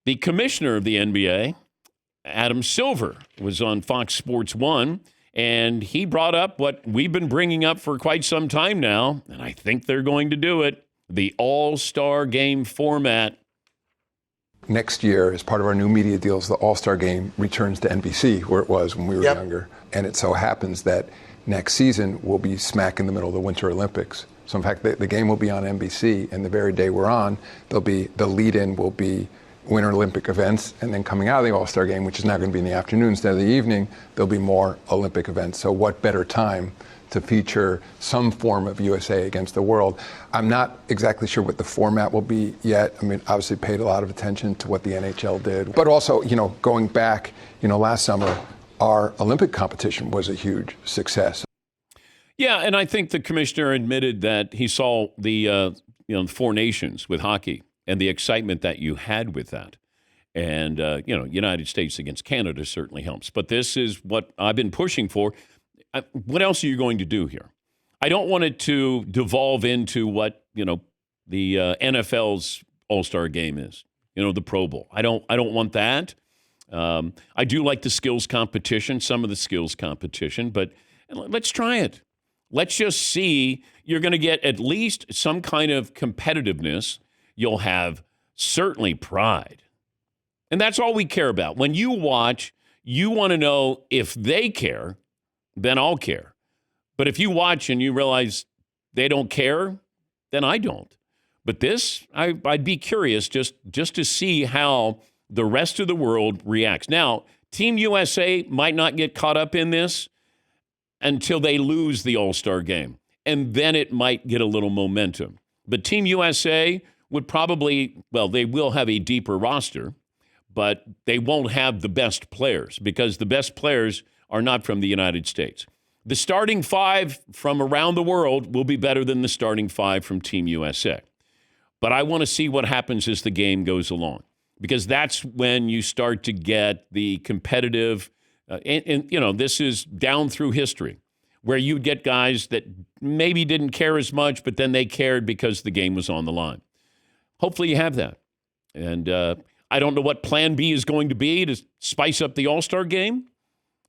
the commissioner of the NBA, Adam Silver, was on Fox Sports 1, and he brought up what we've been bringing up for quite some time now, and I think they're going to do it, the All-Star Game format. Next year, as part of our new media deals, the All-Star Game returns to NBC, where it was when we were younger. And it so happens that next season we'll be smack in the middle of the Winter Olympics. So in fact, the game will be on NBC, and the very day we're on, the lead-in will be Winter Olympic events, and then coming out of the All-Star Game, which is now going to be in the afternoon instead of the evening, there'll be more Olympic events. So what better time to feature some form of USA against the world? I'm not exactly sure what the format will be yet. I mean, obviously paid a lot of attention to what the NHL did. But also, going back, last summer, our Olympic competition was a huge success. Yeah, and I think the commissioner admitted that he saw the Four Nations with hockey and the excitement that you had with that. And, United States against Canada certainly helps. But this is what I've been pushing for. What else are you going to do here? I don't want it to devolve into what, the NFL's All-Star Game is, the Pro Bowl. I don't want that. I do like the skills competition, some of the skills competition, but let's try it. Let's just see. You're going to get at least some kind of competitiveness. You'll have certainly pride. And that's all we care about. When you watch, you want to know if they care, then I'll care. But if you watch and you realize they don't care, then I don't. But this, I'd be curious just to see how the rest of the world reacts. Now, Team USA might not get caught up in this until they lose the All-Star Game. And then it might get a little momentum. But Team USA would probably, they will have a deeper roster, but they won't have the best players because the best players are not from the United States. The starting five from around the world will be better than the starting five from Team USA. But I want to see what happens as the game goes along because that's when you start to get the competitive, this is down through history where you get guys that maybe didn't care as much, but then they cared because the game was on the line. Hopefully you have that. And I don't know what plan B is going to be to spice up the All-Star Game,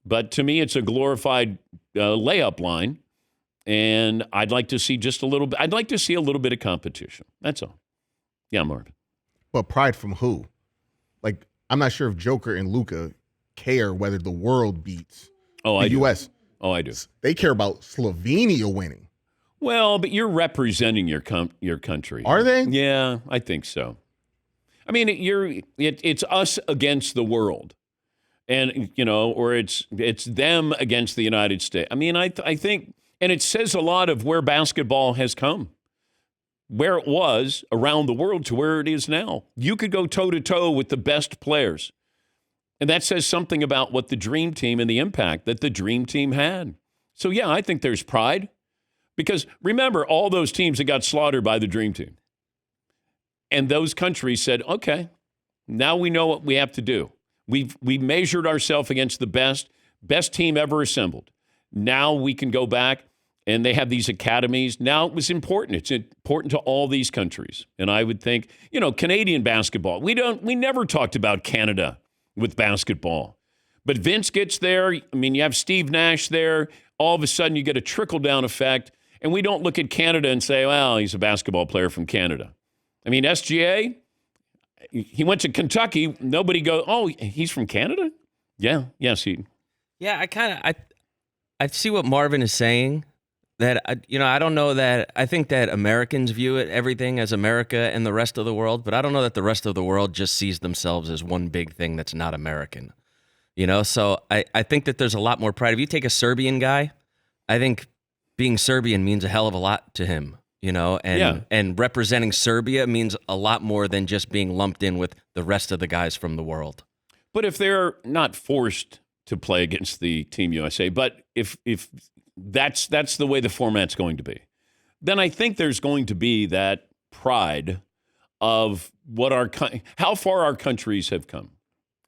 but to me it's a glorified layup line, and I'd like to see just a little bit. I'd like to see a little bit of competition. That's all. Yeah, Marvin. But pride from who? Like, I'm not sure if Joker and Luka care whether the world beats the U.S. Oh, I do. They care about Slovenia winning. Well, but you're representing your country. Are they? Yeah, I think so. I mean, it's us against the world, and or it's them against the United States. I mean, I think, and it says a lot of where basketball has come, where it was around the world to where it is now. You could go toe to toe with the best players, and that says something about what the Dream Team and the impact that the Dream Team had. So yeah, I think there's pride. Because remember, all those teams that got slaughtered by the Dream Team. And those countries said, okay, now we know what we have to do. We measured ourselves against the best team ever assembled. Now we can go back, and they have these academies. Now it was important. It's important to all these countries. And I would think, Canadian basketball. We never talked about Canada with basketball. But Vince gets there. I mean, you have Steve Nash there. All of a sudden, you get a trickle-down effect. And we don't look at Canada and say, well, he's a basketball player from Canada. I mean, SGA, he went to Kentucky. Nobody goes, oh, he's from Canada? Yeah, yes, he. Yeah, I see what Marvin is saying. That, I don't know that, I think that Americans view everything as America and the rest of the world, but I don't know that the rest of the world just sees themselves as one big thing that's not American. So I think that there's a lot more pride. If you take a Serbian guy, I think being Serbian means a hell of a lot to him, and representing Serbia means a lot more than just being lumped in with the rest of the guys from the world. But if they're not forced to play against the Team USA, but if that's the way the format's going to be, then I think there's going to be that pride of how far our countries have come,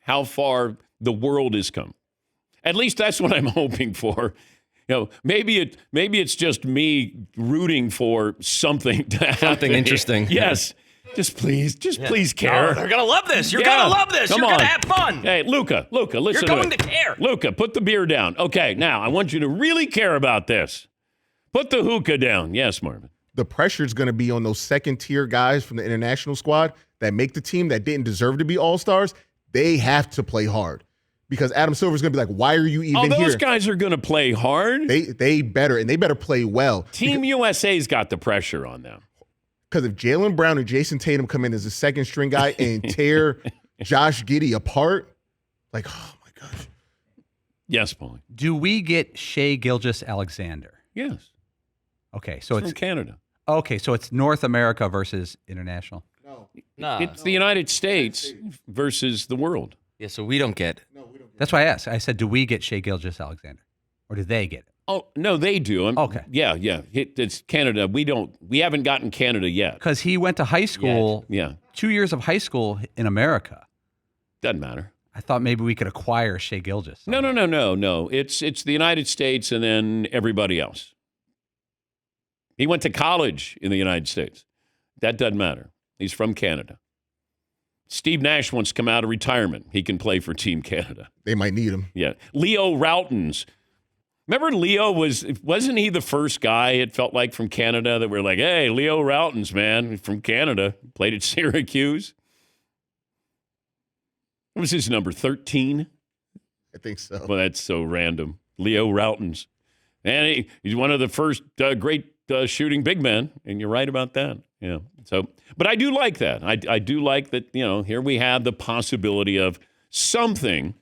how far the world has come. At least that's what I'm hoping for. Maybe it's just me rooting for something to happen. Something interesting. Yes. Just please care. Oh, they're gonna love this. You're gonna love this. Come You're on. gonna have fun. Hey, Luca, listen. You're going to care. Luca, put the beer down. Okay, now I want you to really care about this. Put the hookah down. Yes, Marvin. The pressure is going to be on those second-tier guys from the international squad that make the team that didn't deserve to be all-stars. They have to play hard because Adam Silver's going to be like, why are you even here? Those guys are going to play hard. They better play well. Team USA's got the pressure on them. Because if Jaylen Brown and Jason Tatum come in as a second-string guy and tear Josh Giddey apart, like, oh, my gosh. Yes, Paulie. Do we get Shai Gilgeous-Alexander? Yes. Okay, so it's from Canada. Okay, so it's North America versus international. No. It's the United States versus the world. Yeah, so we don't get. That's why I asked. I said, do we get Shai Gilgeous-Alexander, or do they get it? Oh no, they do. Okay. Yeah. It's Canada. We haven't gotten Canada yet. Because he went to high school. Yeah. 2 years of high school in America. Doesn't matter. I thought maybe we could acquire Shai Gilgeous. No. It's the United States and then everybody else. He went to college in the United States. That doesn't matter. He's from Canada. Steve Nash wants to come out of retirement. He can play for Team Canada. They might need him. Yeah. Leo Routens. Remember Leo wasn't he the first guy, it felt like, from Canada that we're like, hey, Leo Routens, man, from Canada, played at Syracuse. What was his number, 13? I think so. Well, that's so random. Leo Routens. And he's one of the first great shooting big men, and you're right about that. Yeah. So, but I do like that. I do like that, here we have the possibility of something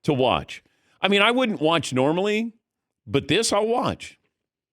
to watch. I mean, I wouldn't watch normally, but this I'll watch.